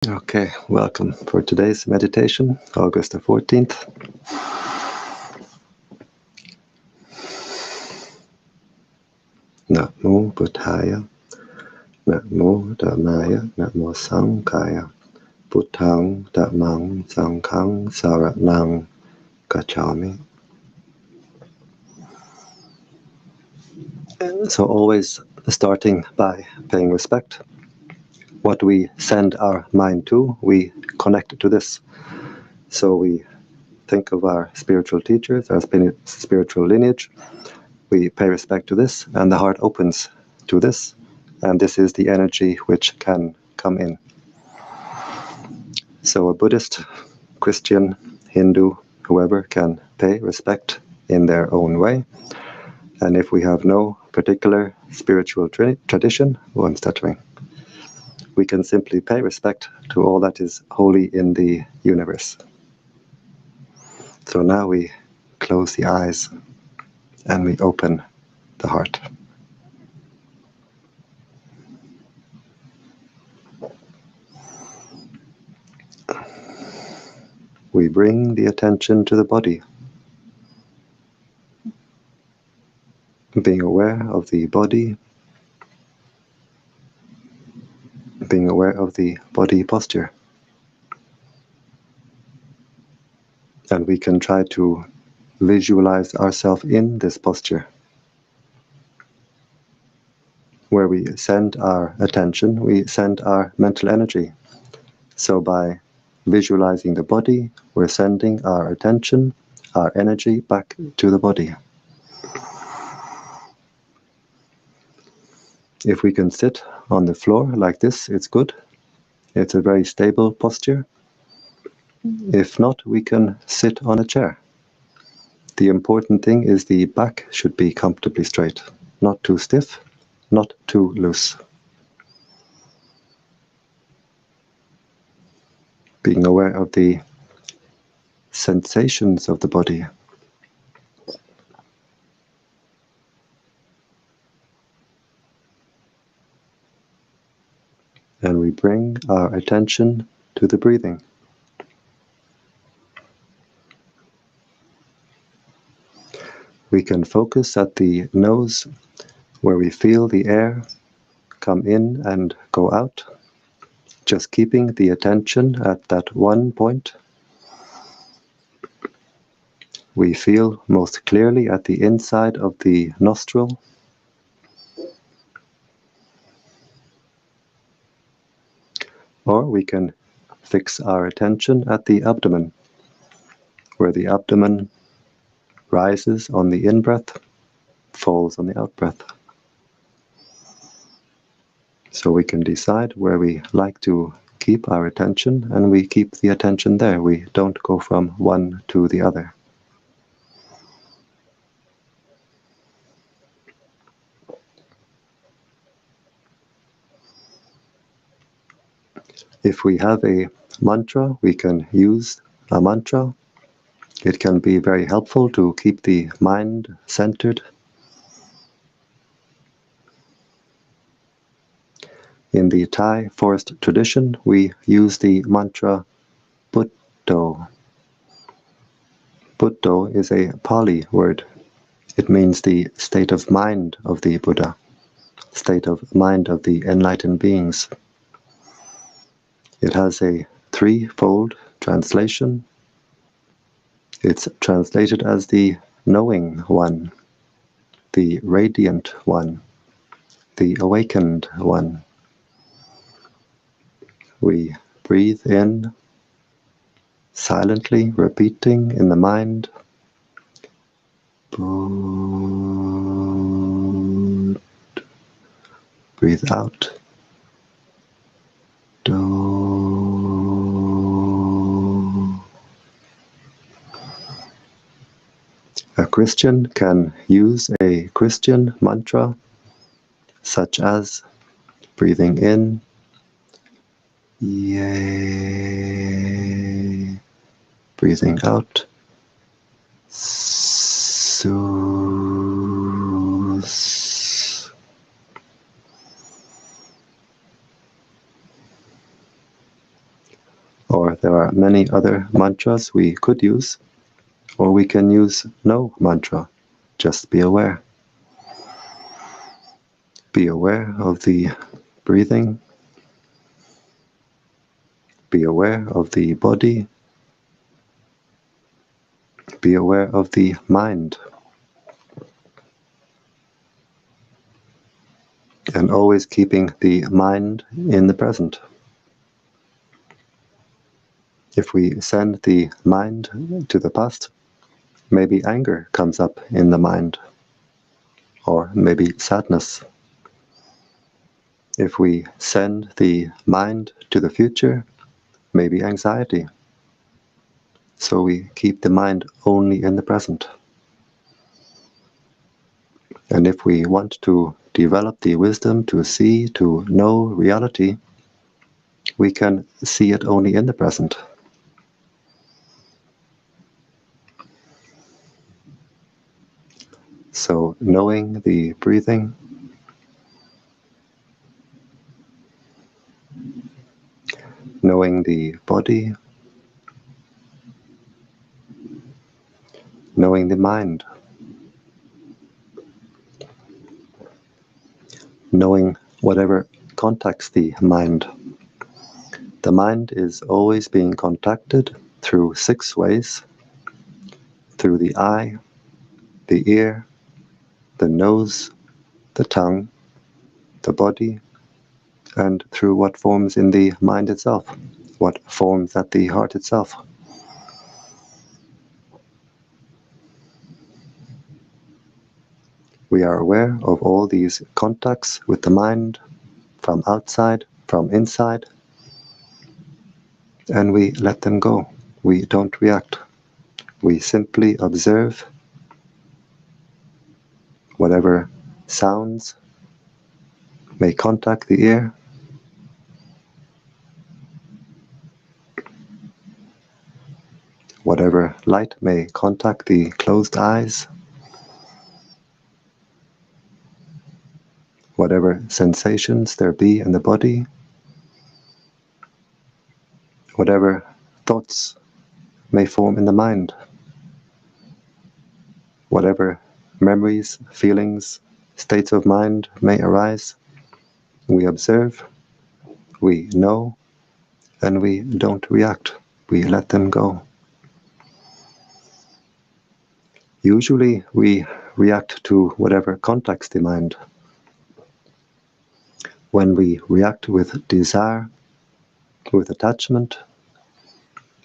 Okay, welcome for today's meditation, August the 14th. Namo Buddhaya, Namo Dhammaya, Namo Sanghaya, Buddhang Dhammang Sanghang Saranang Gacchami. So always starting by paying respect. What we send our mind to, we connect to this. So we think of our spiritual teachers, our spiritual lineage. We pay respect to this, and the heart opens to this, and this is the energy which can come in. So a Buddhist, Christian, Hindu, whoever can pay respect in their own way. And if we have no particular spiritual tradition, I'm stuttering, we can simply pay respect to all that is holy in the universe. So now we close the eyes and we open the heart. We bring the attention to the body, being aware of the body, being aware of the body posture. And we can try to visualize ourselves in this posture, where we send our attention, we send our mental energy. So by visualizing the body, we're sending our attention, our energy back to the body. If we can sit on the floor like this, it's good. It's a very stable posture. If not, we can sit on a chair. The important thing is the back should be comfortably straight, not too stiff, not too loose. Being aware of the sensations of the body. And we bring our attention to the breathing. We can focus at the nose, where we feel the air come in and go out, just keeping the attention at that one point. We feel most clearly at the inside of the nostril. Or we can fix our attention at the abdomen, where the abdomen rises on the in-breath, falls on the out-breath. So we can decide where we like to keep our attention, and we keep the attention there. We don't go from one to the other. If we have a mantra, we can use a mantra. It can be very helpful to keep the mind centered. In the Thai forest tradition, we use the mantra Buddho. Buddho is a Pali word. It means the state of mind of the Buddha, state of mind of the enlightened beings. It has a threefold translation. It's translated as the knowing one, the radiant one, the awakened one. We breathe in, silently repeating in the mind, Bud. Breathe out, Do. A Christian can use a Christian mantra, such as breathing in, Yay. Breathing out, Sus. There are many other mantras we could use, or we can use no mantra. Just be aware. Be aware of the breathing. Be aware of the body. Be aware of the mind. And always keeping the mind in the present. If we send the mind to the past, maybe anger comes up in the mind, or maybe sadness. If we send the mind to the future, maybe anxiety. So we keep the mind only in the present. And if we want to develop the wisdom to see, to know reality, we can see it only in the present. So knowing the breathing, knowing the body, knowing the mind, knowing whatever contacts the mind. The mind is always being contacted through 6 ways: through the eye, the ear, the nose, the tongue, the body, and through what forms in the mind itself, what forms at the heart itself. We are aware of all these contacts with the mind, from outside, from inside, and we let them go. We don't react. We simply observe whatever sounds may contact the ear, whatever light may contact the closed eyes, whatever sensations there be in the body, whatever thoughts may form in the mind, whatever memories, feelings, states of mind may arise. We observe, we know, and we don't react. We let them go. Usually we react to whatever contacts the mind. When we react with desire, with attachment,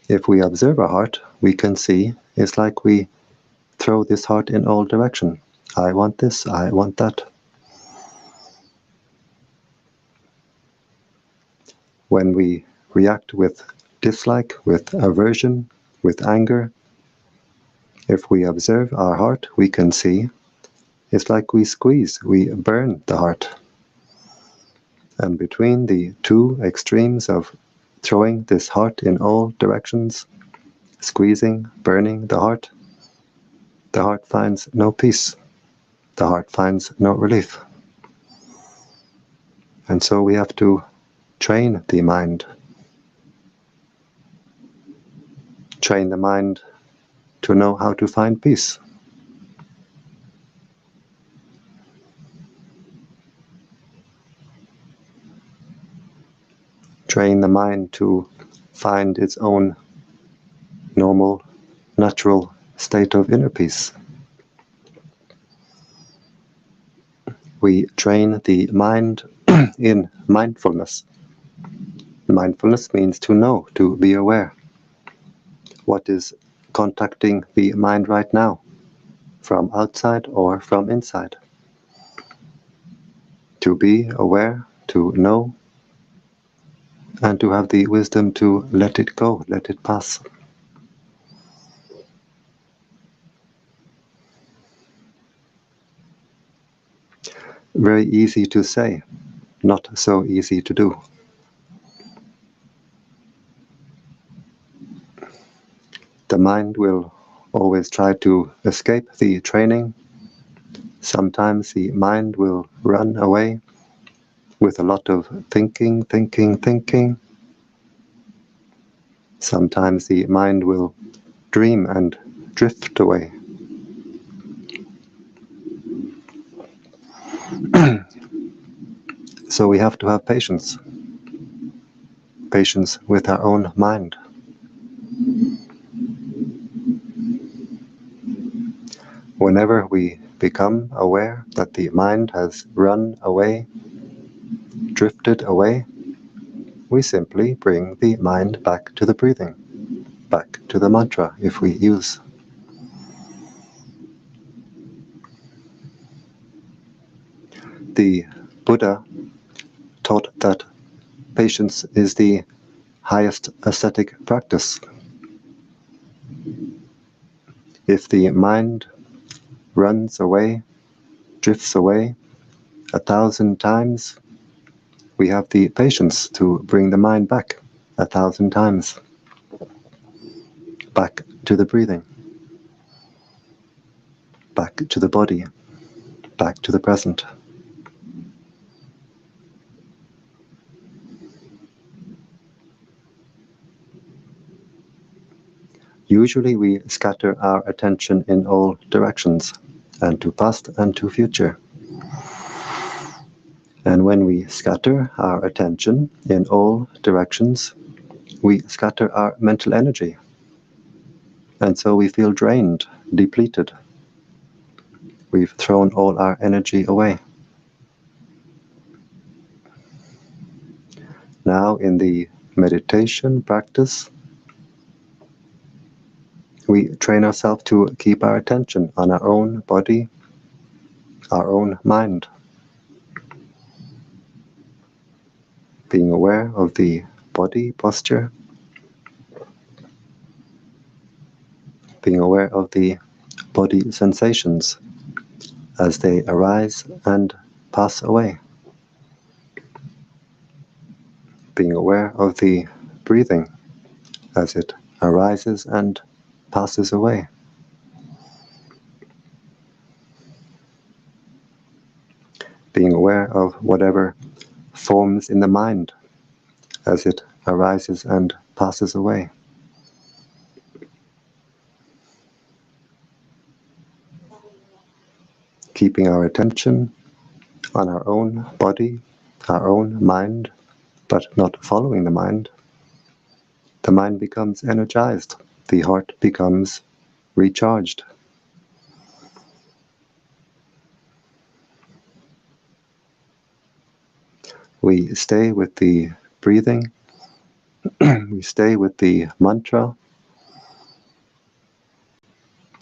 if we observe our heart, we can see it's like we throw this heart in all directions. I want this, I want that. When we react with dislike, with aversion, with anger, if we observe our heart, we can see it's like we squeeze, we burn the heart. And between the 2 extremes of throwing this heart in all directions, squeezing, burning the heart finds no peace. The heart finds no relief. And so we have to train the mind. Train the mind to know how to find peace. Train the mind to find its own normal, natural state of inner peace. We train the mind in mindfulness. Mindfulness means to know, to be aware. What is contacting the mind right now, from outside or from inside? To be aware, to know, and to have the wisdom to let it go, let it pass. Very easy to say, not so easy to do. The mind will always try to escape the training. Sometimes the mind will run away with a lot of thinking. Sometimes the mind will dream and drift away. So we have to have patience. Patience with our own mind. Whenever we become aware that the mind has run away, drifted away, we simply bring the mind back to the breathing, back to the mantra if we use. The Buddha taught that patience is the highest ascetic practice. If the mind runs away, drifts away 1,000 times, we have the patience to bring the mind back 1,000 times, back to the breathing, back to the body, back to the present. Usually we scatter our attention in all directions, and to past and to future. And when we scatter our attention in all directions, we scatter our mental energy. And so we feel drained, depleted. We've thrown all our energy away. Now in the meditation practice, we train ourselves to keep our attention on our own body, our own mind, being aware of the body posture, being aware of the body sensations as they arise and pass away, being aware of the breathing as it arises and passes away. Being aware of whatever forms in the mind as it arises and passes away. Keeping our attention on our own body, our own mind, but not following the mind becomes energized, the heart becomes recharged. We stay with the breathing, we stay with the mantra,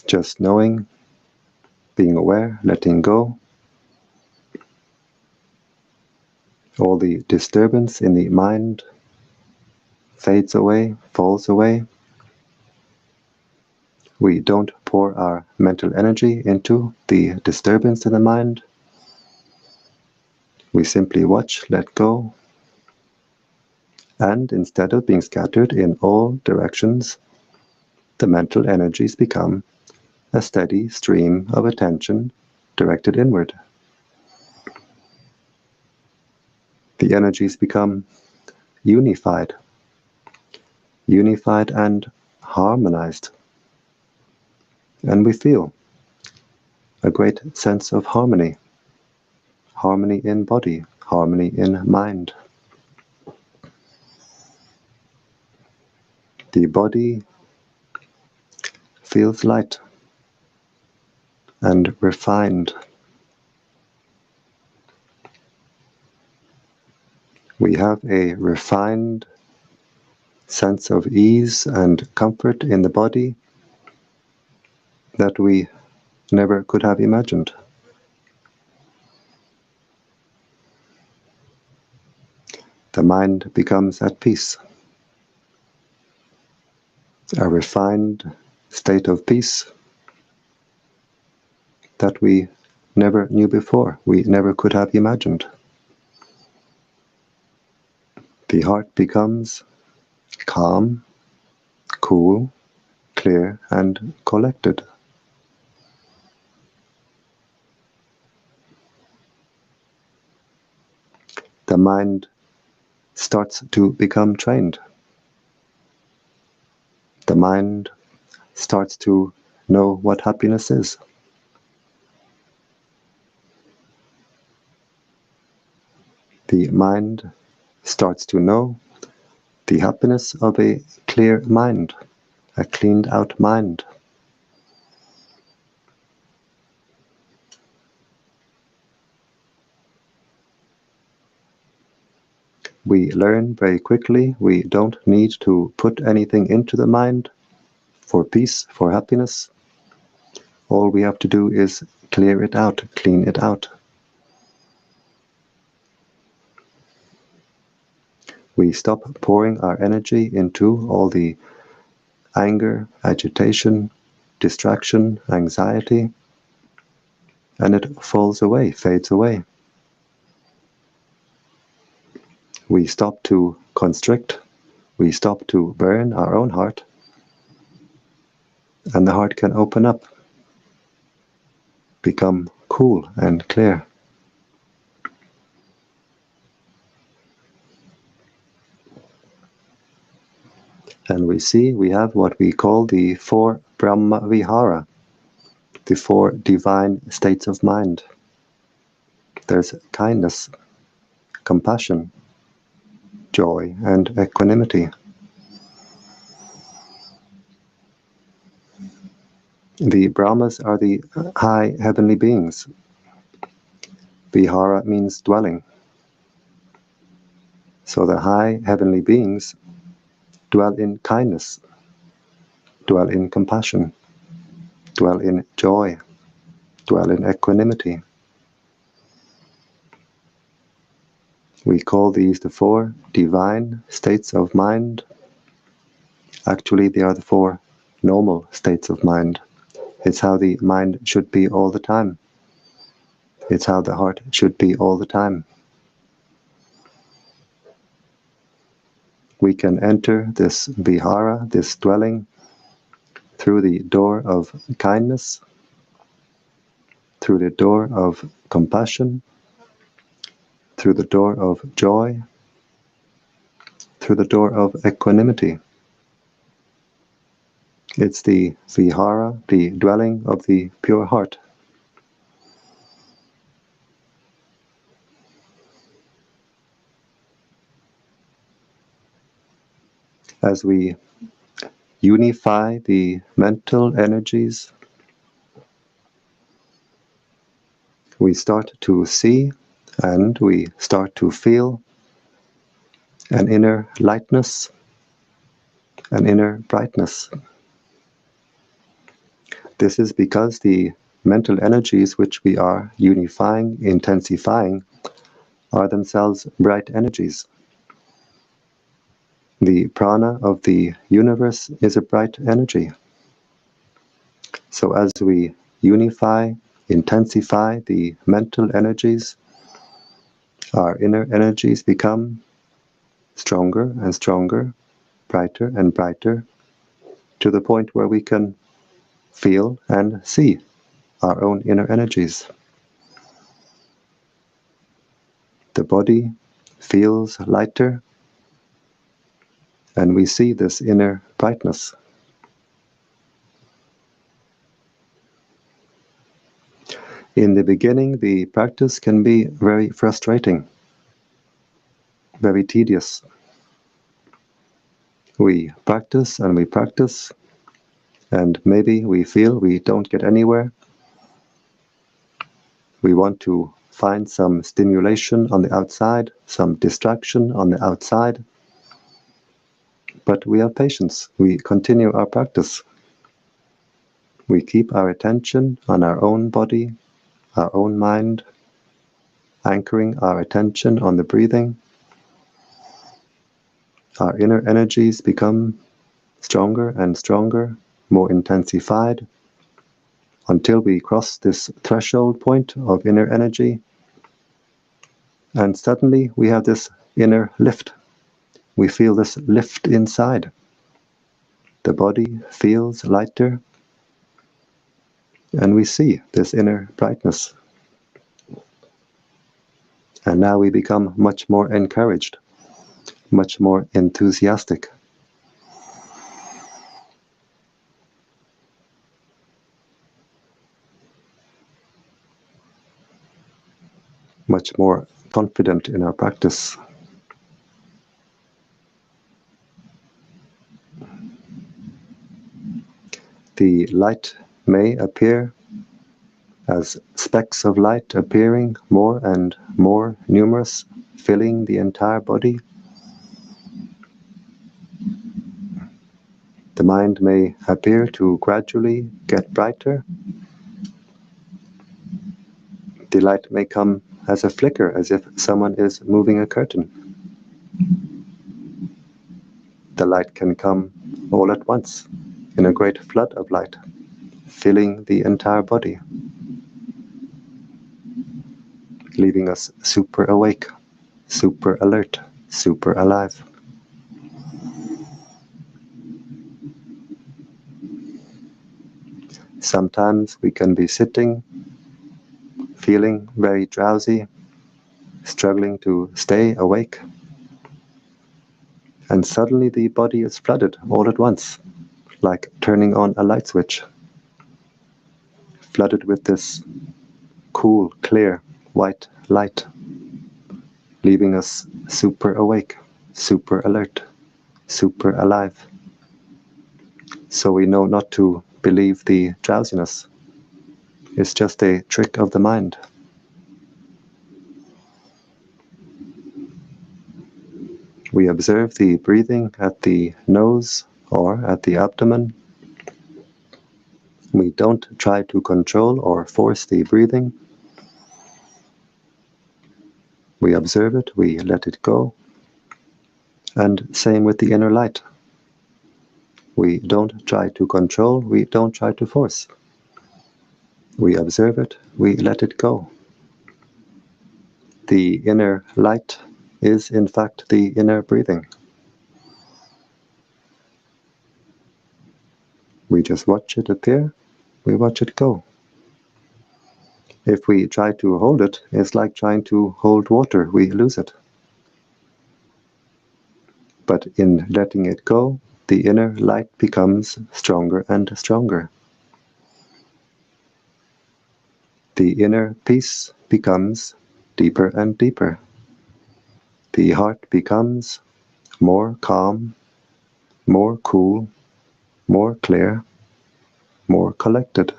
just knowing, being aware, letting go. All the disturbance in the mind fades away, falls away. We don't pour our mental energy into the disturbance in the mind. We simply watch, let go, and instead of being scattered in all directions, the mental energies become a steady stream of attention directed inward. The energies become unified and harmonized. And we feel a great sense of harmony. Harmony in body, harmony in mind. The body feels light and refined. We have a refined sense of ease and comfort in the body that we never could have imagined. The mind becomes at peace. A refined state of peace that we never knew before, we never could have imagined. The heart becomes calm, cool, clear, and collected. The mind starts to become trained. the mind starts to know what happiness is. The mind starts to know the happiness of a clear mind, a cleaned out mind. We learn very quickly we don't need to put anything into the mind for peace, for happiness. All we have to do is clear it out, clean it out. We stop pouring our energy into all the anger, agitation, distraction, anxiety, and it falls away, fades away. We stop to constrict, we stop to burn our own heart, and the heart can open up, become cool and clear. And we see we have what we call the 4 Brahma Vihara, the 4 divine states of mind. There's kindness, compassion, joy, and equanimity. The Brahmas are the high heavenly beings. Vihara means dwelling. So the high heavenly beings dwell in kindness, dwell in compassion, dwell in joy, dwell in equanimity. We call these the 4 divine states of mind. Actually, they are the 4 normal states of mind. It's how the mind should be all the time. It's how the heart should be all the time. We can enter this vihara, this dwelling, through the door of kindness, through the door of compassion, through the door of joy, through the door of equanimity. It's the vihara, the dwelling of the pure heart. As we unify the mental energies, we start to see and we start to feel an inner lightness, an inner brightness. This is because the mental energies which we are unifying, intensifying, are themselves bright energies. The prana of the universe is a bright energy. So as we unify, intensify the mental energies, our inner energies become stronger and stronger, brighter and brighter, to the point where we can feel and see our own inner energies. The body feels lighter, and we see this inner brightness. In the beginning, the practice can be very frustrating, very tedious. We practice, and maybe we feel we don't get anywhere. We want to find some stimulation on the outside, some distraction on the outside. But we have patience. We continue our practice. We keep our attention on our own body, our own mind, anchoring our attention on the breathing. Our inner energies become stronger and stronger, more intensified, until we cross this threshold point of inner energy. And suddenly we have this inner lift. We feel this lift inside. The body feels lighter, and we see this inner brightness. And now we become much more encouraged, much more enthusiastic. much more confident in our practice. The light may appear as specks of light appearing more and more numerous, filling the entire body. The mind may appear to gradually get brighter. The light may come as a flicker, as if someone is moving a curtain. The light can come all at once, in a great flood of light, filling the entire body, leaving us super awake, super alert, super alive. Sometimes we can be sitting, feeling very drowsy, struggling to stay awake, and suddenly the body is flooded all at once, like turning on a light switch, flooded with this cool, clear, white light, leaving us super awake, super alert, super alive. So we know not to believe the drowsiness. It's just a trick of the mind. We observe the breathing at the nose or at the abdomen. We don't try to control or force the breathing. We observe it, we let it go. And same with the inner light. We don't try to control, we don't try to force. We observe it, we let it go. The inner light is in fact the inner breathing. We just watch it appear, we watch it go. If we try to hold it, it's like trying to hold water, we lose it. But in letting it go, the inner light becomes stronger and stronger. The inner peace becomes deeper and deeper. The heart becomes more calm, more cool, more clear, more collected.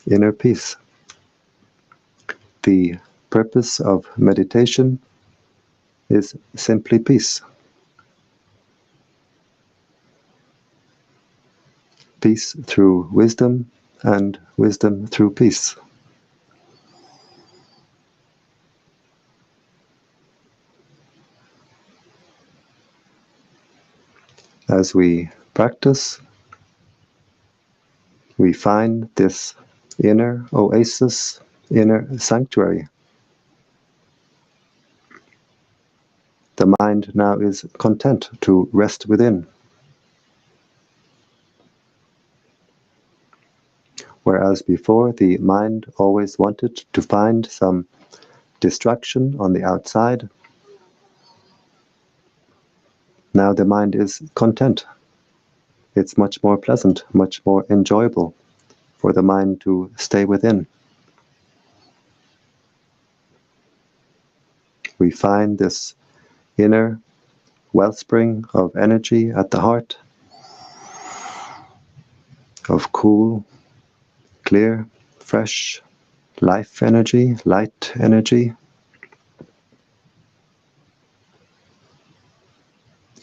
Inner peace. The purpose of meditation is simply peace. Peace through wisdom and wisdom through peace. As we practice, we find this inner oasis, inner sanctuary. The mind now is content to rest within. Whereas before the mind always wanted to find some distraction on the outside, now the mind is content. It's much more pleasant, much more enjoyable for the mind to stay within. We find this inner wellspring of energy at the heart, of cool, clear, fresh life energy, light energy.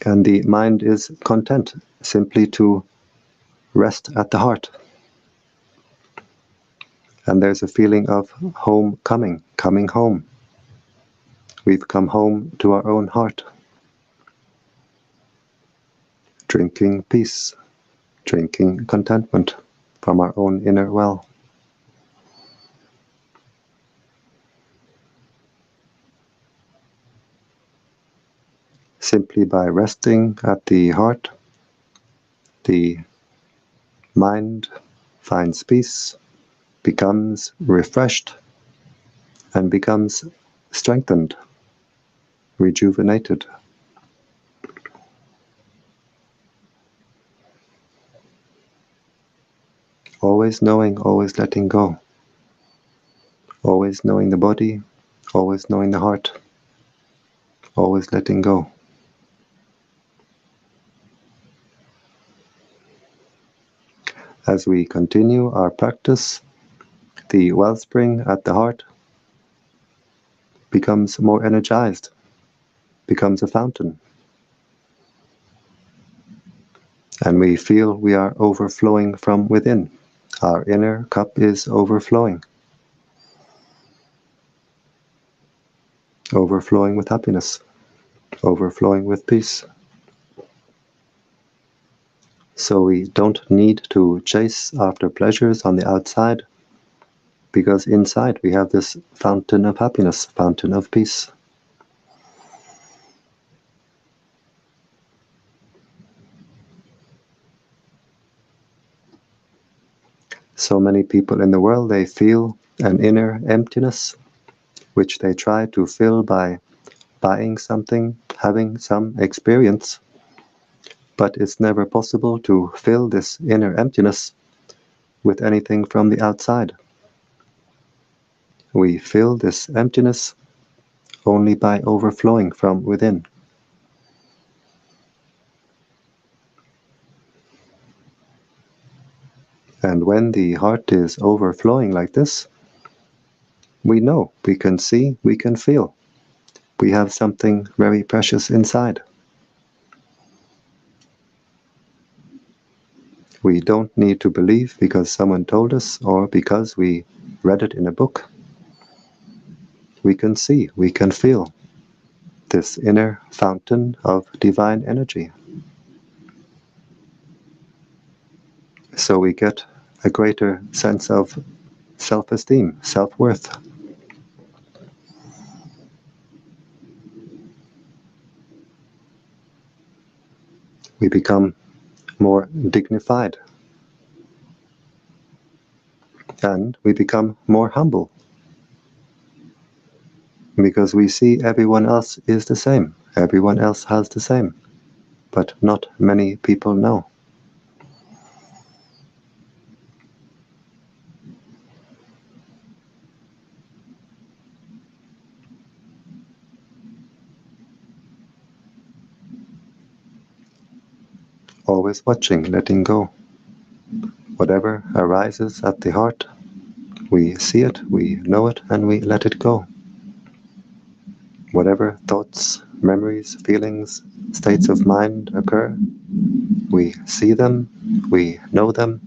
And the mind is content simply to rest at the heart. And there's a feeling of home coming home. We've come home to our own heart. Drinking peace, drinking contentment from our own inner well. Simply by resting at the heart, the mind finds peace, becomes refreshed, and becomes strengthened, rejuvenated. Always Always knowing, always letting go. Always knowing the body, always knowing the heart. Always letting go. As we continue our practice, the wellspring at the heart becomes more energized, becomes a fountain. And we feel we are overflowing from within. Our inner cup is overflowing. Overflowing with happiness. Overflowing with peace. So we don't need to chase after pleasures on the outside, because inside we have this fountain of happiness, fountain of peace. So many people in the world, they feel an inner emptiness, which they try to fill by buying something, having some experience. But it's never possible to fill this inner emptiness with anything from the outside. We fill this emptiness only by overflowing from within. And when the heart is overflowing like this, we know, we can see, we can feel. We have something very precious inside. We don't need to believe because someone told us or because we read it in a book. We can see, we can feel this inner fountain of divine energy. So we get a greater sense of self-esteem, self-worth. We become more dignified. And we become more humble. Because we see everyone else is the same. Everyone else has the same. But not many people know. Always watching, letting go. Whatever arises at the heart, we see it, we know it, and we let it go. Whatever thoughts, memories, feelings, states of mind occur, we see them, we know them,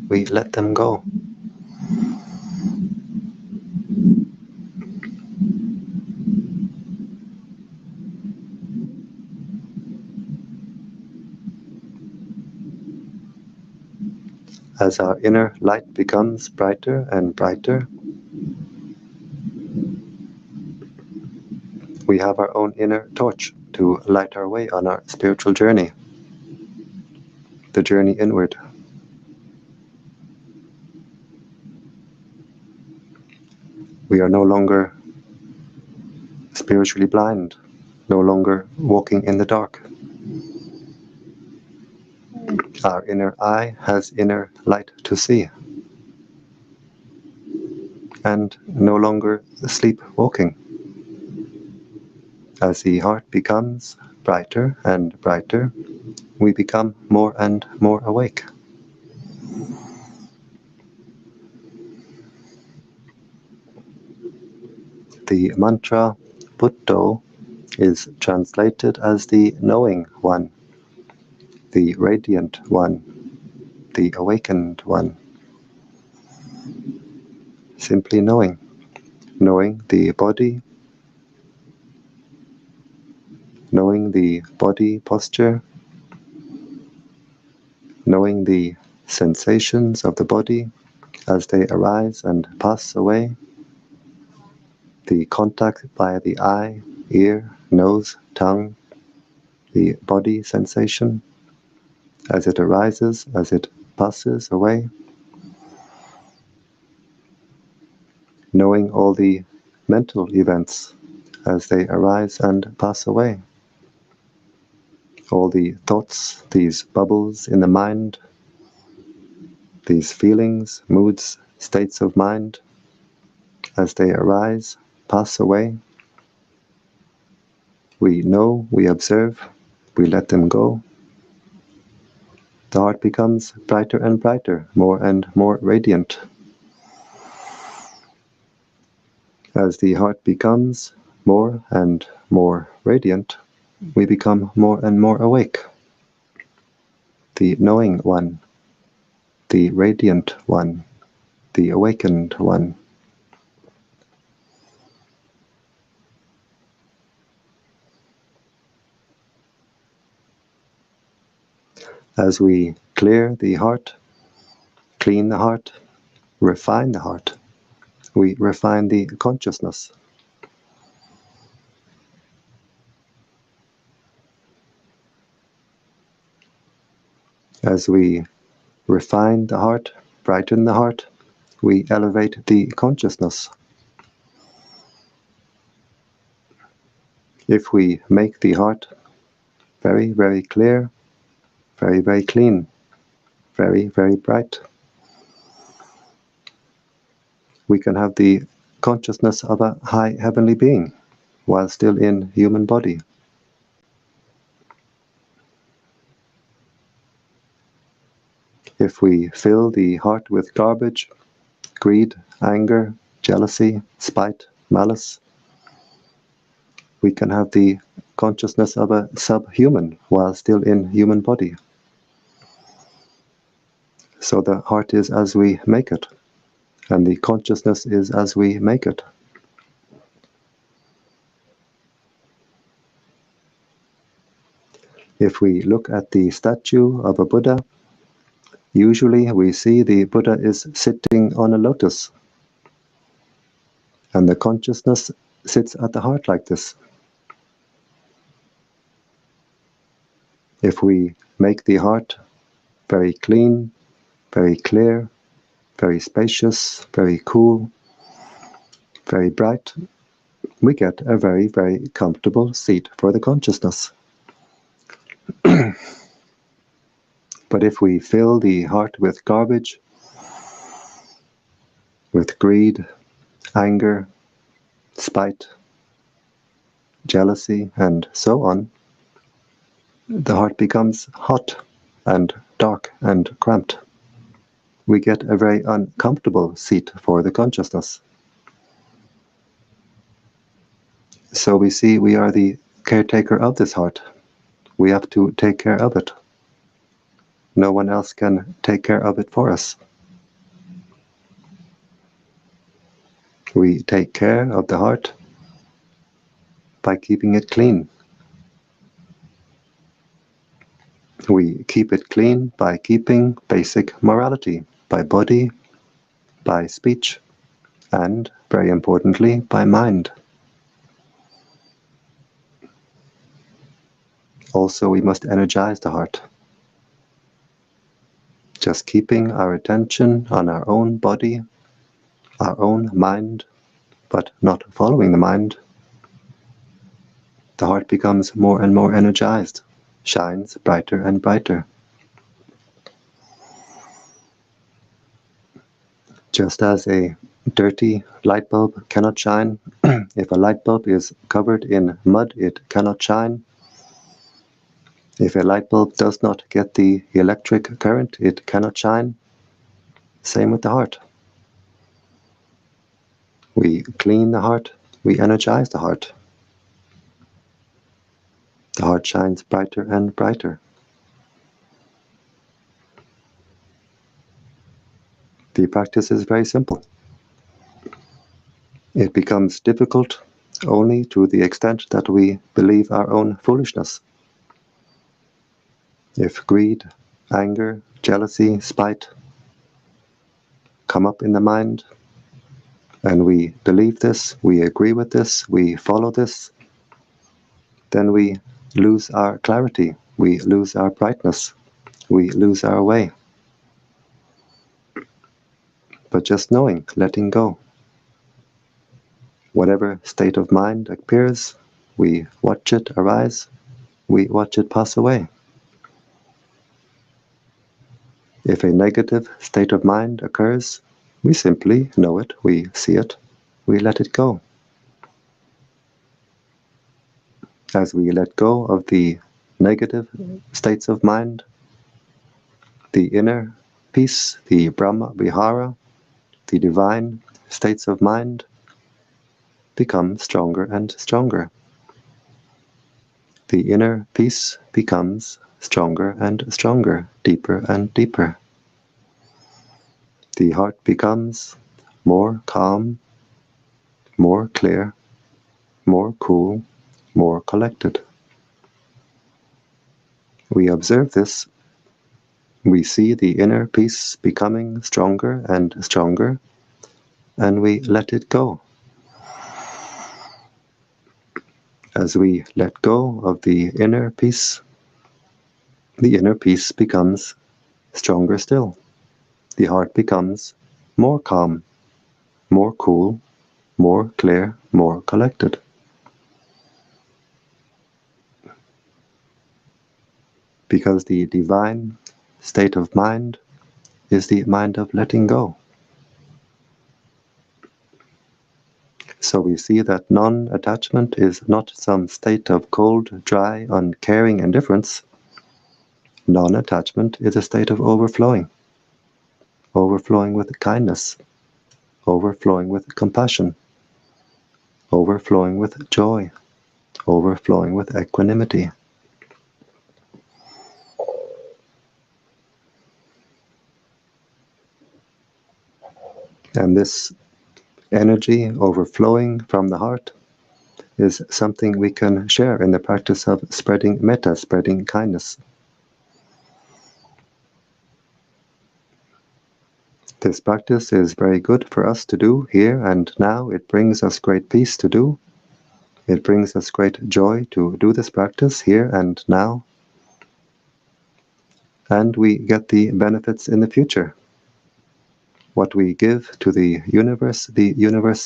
we let them go. As our inner light becomes brighter and brighter, we have our own inner torch to light our way on our spiritual journey, the journey inward. We are no longer spiritually blind, no longer walking in the dark. Our inner eye has inner light to see, and no longer sleepwalking. As the heart becomes brighter and brighter, we become more and more awake. The mantra Buddho is translated as the knowing one, the radiant one, the awakened one. Simply knowing. Knowing the body, knowing the body posture, knowing the sensations of the body as they arise and pass away, the contact by the eye, ear, nose, tongue, the body sensation as it arises, as it passes away, knowing all the mental events as they arise and pass away, all the thoughts, these bubbles in the mind, These feelings, moods, states of mind, as they arise, pass away. We know, we observe, we let them go. The heart becomes brighter and brighter, more and more radiant. As the heart becomes more and more radiant, we become more and more awake. The knowing one, the radiant one, the awakened one. As we clear the heart, clean the heart, refine the heart, we refine the consciousness. As we refine the heart, brighten the heart, we elevate the consciousness. If we make the heart very, very clear, very, very clean, very, very bright, we can have the consciousness of a high heavenly being while still in human body. If we fill the heart with garbage, greed, anger, jealousy, spite, malice, we can have the consciousness of a subhuman while still in human body. So the heart is as we make it, and the consciousness is as we make it. If we look at the statue of a Buddha, usually we see the Buddha is sitting on a lotus, and the consciousness sits at the heart like this. If we make the heart very clean, very clear, very spacious, very cool, very bright, we get a very, very comfortable seat for the consciousness. But if we fill the heart with garbage, with greed, anger, spite, jealousy, and so on, the heart becomes hot and dark and cramped. We get a very uncomfortable seat for the consciousness. So we see we are the caretaker of this heart. We have to take care of it. No one else can take care of it for us. We take care of the heart by keeping it clean. We keep it clean by keeping basic morality, by body, by speech, and, very importantly, by mind. Also, we must energize the heart. Just keeping our attention on our own body, our own mind, but not following the mind, the heart becomes more and more energized, shines brighter and brighter. Just as a dirty light bulb cannot shine, if a light bulb is covered in mud, it cannot shine. If a light bulb does not get the electric current, it cannot shine. Same with the heart. We clean the heart, we energize the heart. The heart shines brighter and brighter. The practice is very simple. It becomes difficult only to the extent that we believe our own foolishness. If greed, anger, jealousy, spite come up in the mind, and we believe this, we agree with this, we follow this, then we lose our clarity, we lose our brightness, we lose our way. But just knowing, letting go. Whatever state of mind appears, we watch it arise, we watch it pass away. If a negative state of mind occurs, we simply know it, we see it, we let it go. As we let go of the negative states of mind, the inner peace, the Brahma Vihara, the divine states of mind become stronger and stronger. The inner peace becomes stronger and stronger, deeper and deeper. The heart becomes more calm, more clear, more cool, more collected. We observe this. We see the inner peace becoming stronger and stronger, and we let it go. As we let go of the inner peace becomes stronger still. The heart becomes more calm, more cool, more clear, more collected. Because the divine state of mind is the mind of letting go. So we see that non-attachment is not some state of cold, dry, uncaring indifference. Non-attachment is a state of overflowing with kindness, overflowing with compassion, overflowing with joy, overflowing with equanimity. And this energy overflowing from the heart is something we can share in the practice of spreading metta, spreading kindness. This practice is very good for us to do here and now. It brings us great peace to do. It brings us great joy to do this practice here and now. And we get the benefits in the future. What we give to the universe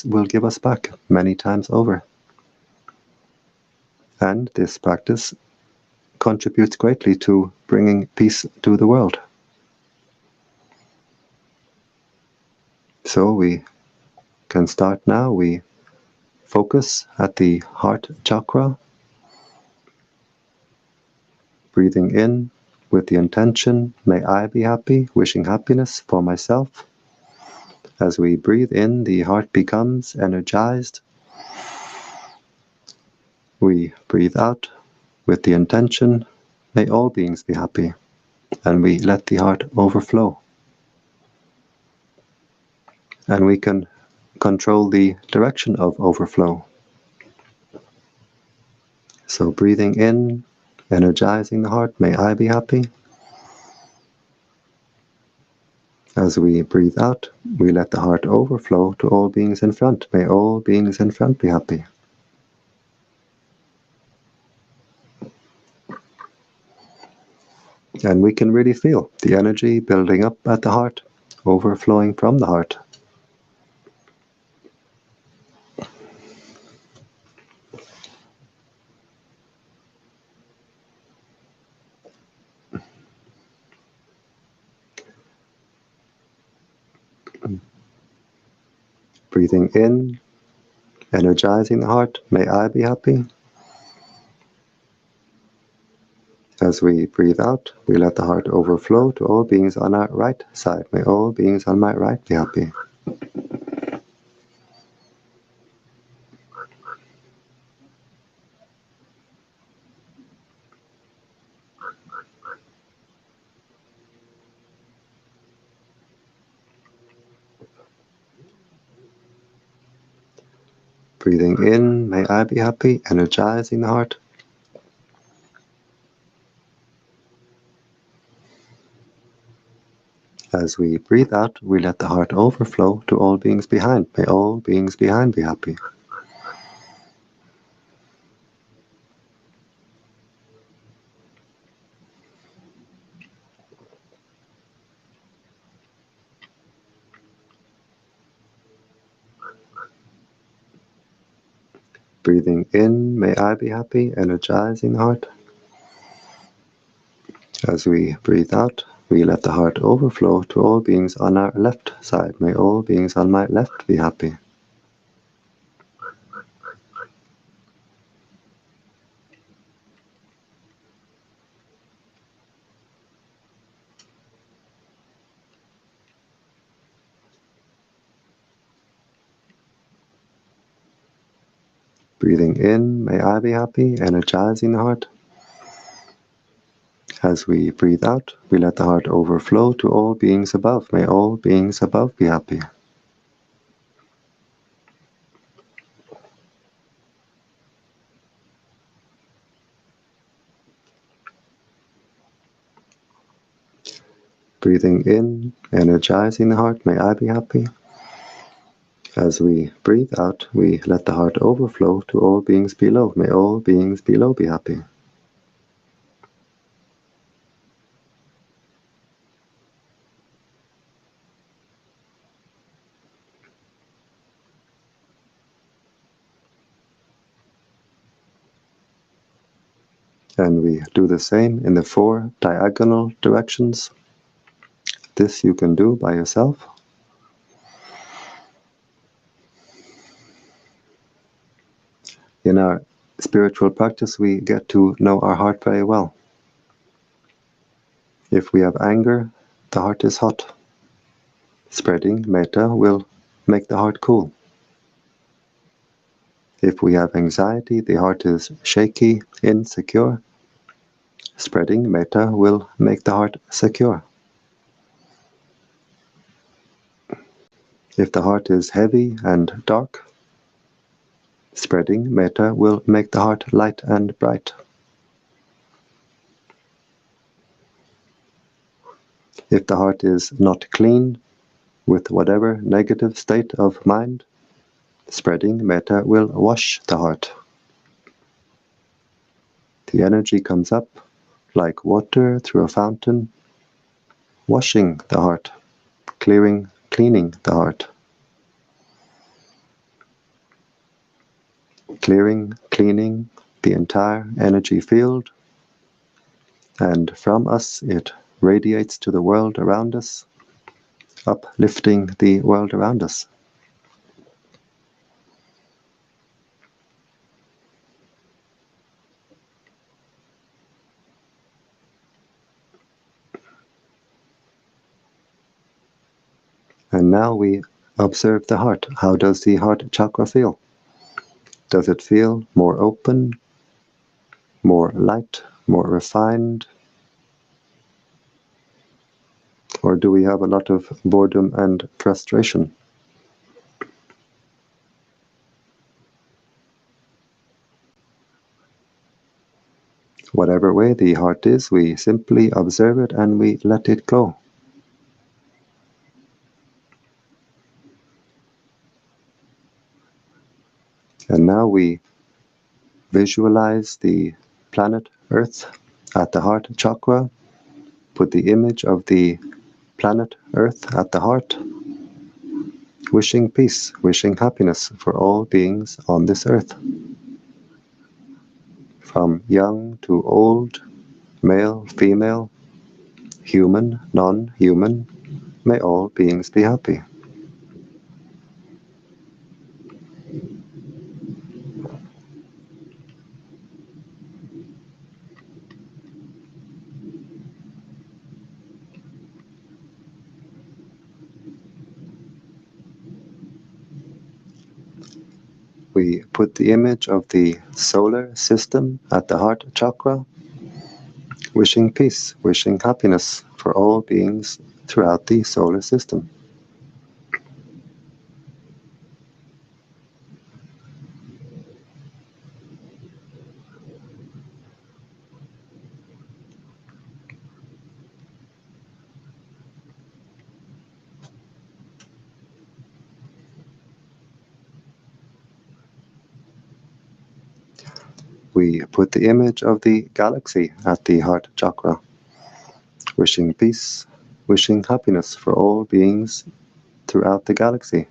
will give us back many times over. And this practice contributes greatly to bringing peace to the world. So we can start now. We focus at the heart chakra, breathing in with the intention, may I be happy, wishing happiness for myself. As we breathe in, the heart becomes energized. We breathe out with the intention, may all beings be happy, and we let the heart overflow. And we can control the direction of overflow. So breathing in, energizing the heart, may I be happy. As we breathe out, we let the heart overflow to all beings in front. May all beings in front be happy. And we can really feel the energy building up at the heart, overflowing from the heart. Breathing in, energizing the heart, may I be happy. As we breathe out, we let the heart overflow to all beings on our right side. May all beings on my right be happy. Breathing in, may I be happy, energizing the heart. As we breathe out, we let the heart overflow to all beings behind. May all beings behind be happy. Breathing in, may I be happy, energizing the heart. As we breathe out, We let the heart overflow to all beings on our left side. May all beings on my left be happy. Breathing in, may I be happy, energizing the heart. As we breathe out, we let the heart overflow to all beings above. May all beings above be happy. Breathing in, energizing the heart, may I be happy. As we breathe out, we let the heart overflow to all beings below. May all beings below be happy. And we do the same in the 4 diagonal directions. This you can do by yourself. In our spiritual practice, we get to know our heart very well. If we have anger, the heart is hot. Spreading metta will make the heart cool. If we have anxiety, the heart is shaky, insecure. Spreading metta will make the heart secure. If the heart is heavy and dark, spreading metta will make the heart light and bright. If the heart is not clean, with whatever negative state of mind, spreading metta will wash the heart. The energy comes up like water through a fountain, washing the heart, cleaning the heart. Cleaning the entire energy field, and from us it radiates to the world around us, uplifting the world around us. And now we observe the heart. How does the heart chakra feel? Does it feel more open, more light, more refined? Or do we have a lot of boredom and frustration? Whatever way the heart is, we simply observe it and we let it go. And now we visualize the planet Earth at the heart chakra. Put the image of the planet Earth at the heart, wishing peace, wishing happiness for all beings on this earth. From young to old, male, female, human, non-human, may all beings be happy. We put the image of the solar system at the heart chakra, wishing peace, wishing happiness for all beings throughout the solar system. We put the image of the galaxy at the heart chakra, wishing peace, wishing happiness for all beings throughout the galaxy.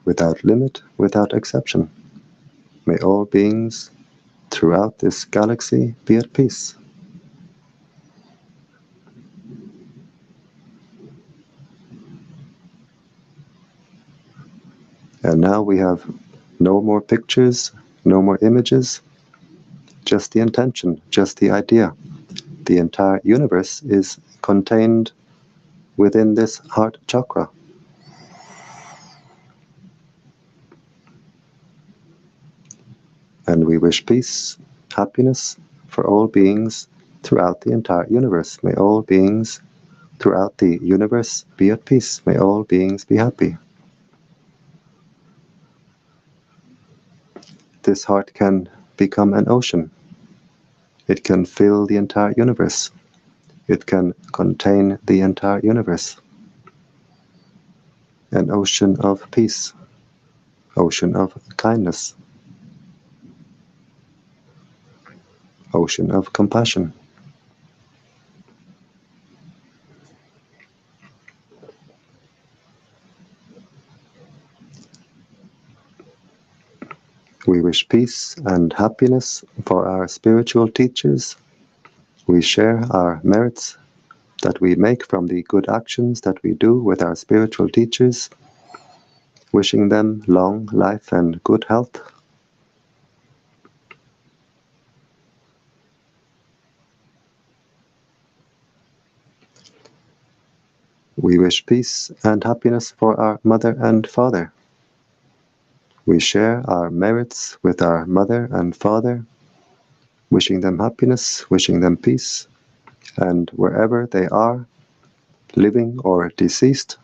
without limit, without exception. May all beings throughout this galaxy be at peace. And now we have no more pictures, no more images, just the intention, just the idea. The entire universe is contained within this heart chakra. And we wish peace, happiness for all beings throughout the entire universe. May all beings throughout the universe be at peace. May all beings be happy. This heart can become an ocean. It can fill the entire universe. It can contain the entire universe. An ocean of peace, ocean of kindness, ocean of compassion. We wish peace and happiness for our spiritual teachers. We share our merits that we make from the good actions that we do with our spiritual teachers, wishing them long life and good health. We wish peace and happiness for our mother and father. We share our merits with our mother and father, wishing them happiness, wishing them peace, and wherever they are, living or deceased,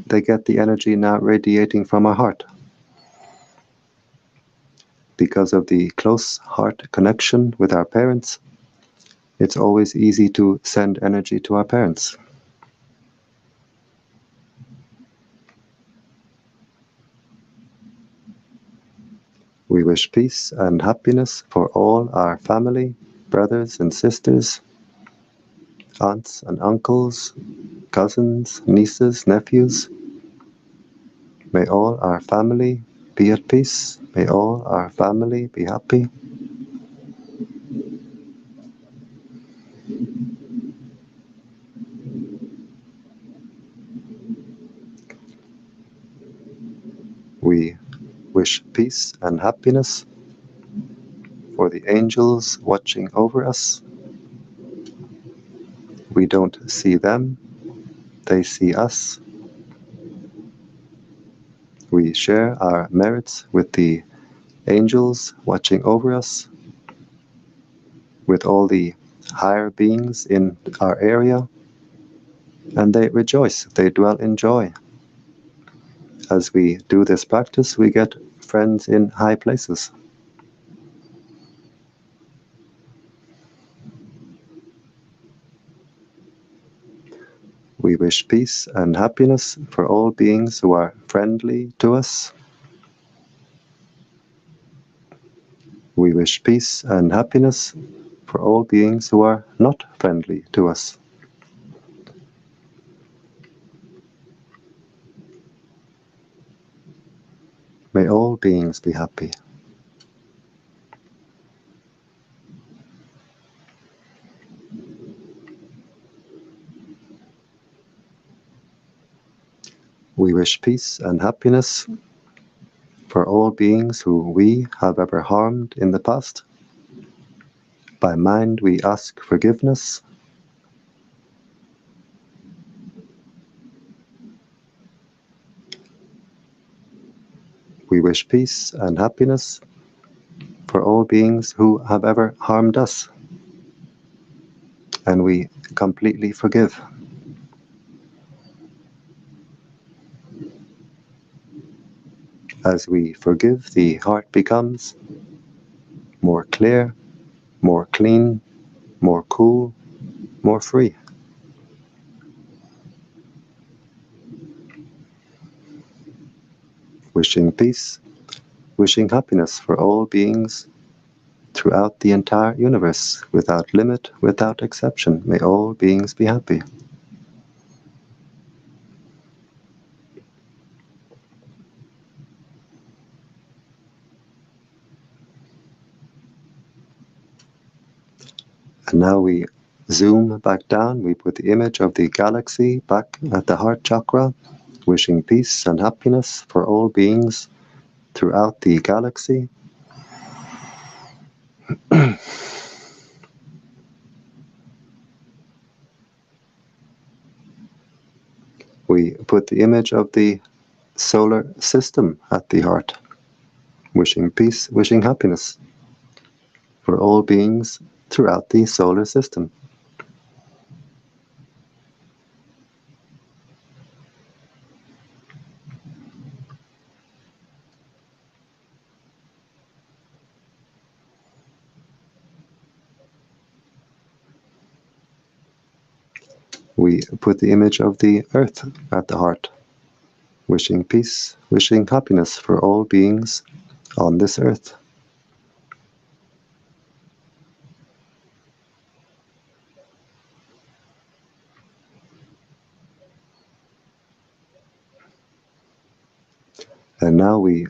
they get the energy now radiating from our heart. Because of the close heart connection with our parents, it's always easy to send energy to our parents. We wish peace and happiness for all our family, brothers and sisters, aunts and uncles, cousins, nieces, nephews. May all our family be at peace. May all our family be happy. We wish peace and happiness for the angels watching over us. We don't see them, they see us. We share our merits with the angels watching over us, with all the higher beings in our area, and they rejoice, they dwell in joy. As we do this practice, we get friends in high places. We wish peace and happiness for all beings who are friendly to us. We wish peace and happiness for all beings who are not friendly to us. May all beings be happy. We wish peace and happiness for all beings who we have ever harmed in the past. By mind we ask forgiveness. We wish peace and happiness for all beings who have ever harmed us, and we completely forgive. As we forgive, the heart becomes more clear, more clean, more cool, more free. Wishing peace, wishing happiness for all beings throughout the entire universe, without limit, without exception. May all beings be happy. And now we zoom back down. We put the image of the galaxy back at the heart chakra, wishing peace and happiness for all beings throughout the galaxy. We put the image of the solar system at the heart, wishing peace, wishing happiness for all beings throughout the solar system. We put the image of the earth at the heart, wishing peace, wishing happiness for all beings on this earth. And now we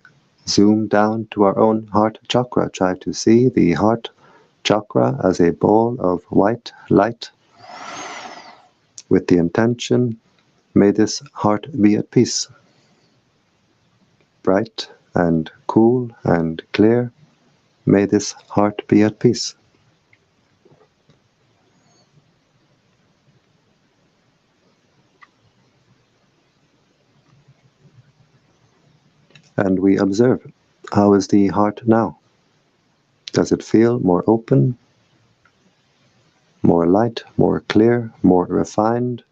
zoom down to our own heart chakra. Try to see the heart chakra as a ball of white light with the intention, may this heart be at peace, bright and cool and clear. May this heart be at peace. And we observe, how is the heart now? Does it feel more open, more light, more clear, more refined?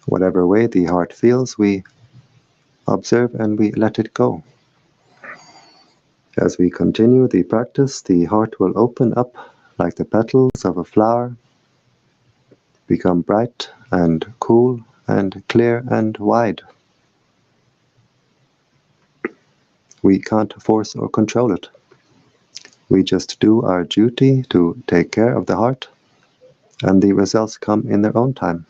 Whatever way the heart feels, we observe and we let it go. As we continue the practice, the heart will open up like the petals of a flower, become bright and cool and clear and wide. We can't force or control it. We just do our duty to take care of the heart, and the results come in their own time.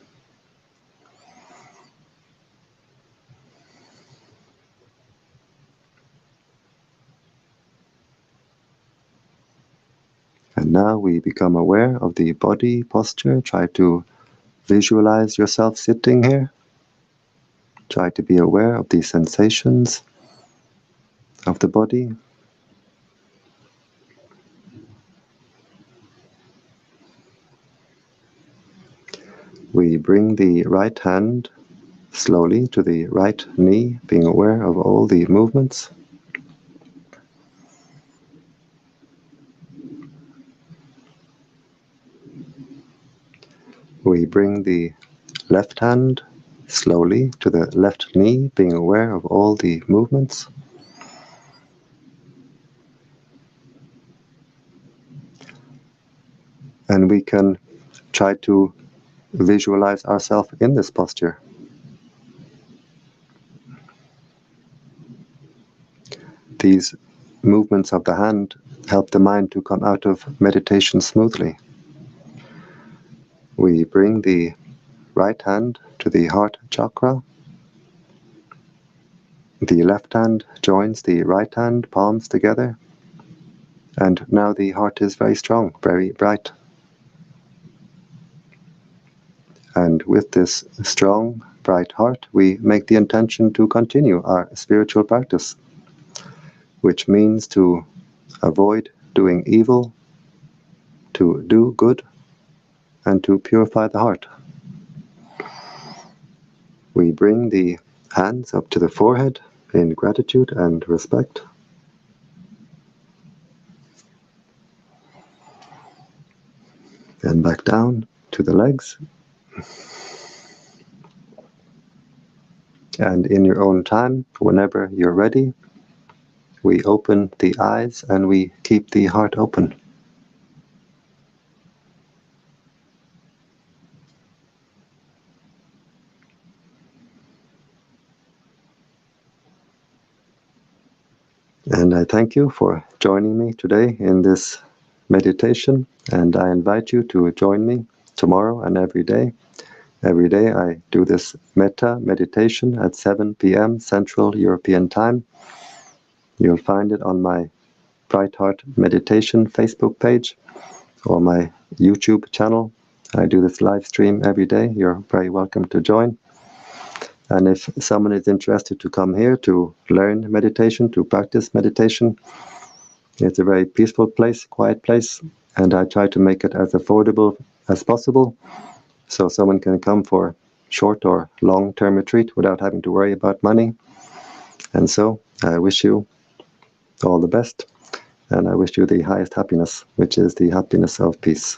And now we become aware of the body posture. Try to visualize yourself sitting here. Try to be aware of the sensations of the body. We bring the right hand slowly to the right knee, being aware of all the movements. We bring the left hand slowly to the left knee, being aware of all the movements. And we can try to visualize ourselves in this posture. These movements of the hand help the mind to come out of meditation smoothly. We bring the right hand to the heart chakra. The left hand joins the right hand, palms together. And now the heart is very strong, very bright. And with this strong, bright heart, we make the intention to continue our spiritual practice, which means to avoid doing evil, to do good, and to purify the heart. We bring the hands up to the forehead in gratitude and respect. And back down to the legs. And in your own time, whenever you're ready, we open the eyes and we keep the heart open. And I thank you for joining me today in this meditation, and I invite you to join me tomorrow and every day. Every day I do this Metta meditation at 7 p.m. Central European Time. You'll find it on my Bright Heart Meditation Facebook page or my YouTube channel. I do this live stream every day. You're very welcome to join. And if someone is interested to come here to learn meditation, to practice meditation, it's a very peaceful place, quiet place, and I try to make it as affordable as possible, so someone can come for short or long-term retreat without having to worry about money. And so I wish you all the best, and I wish you the highest happiness, which is the happiness of peace.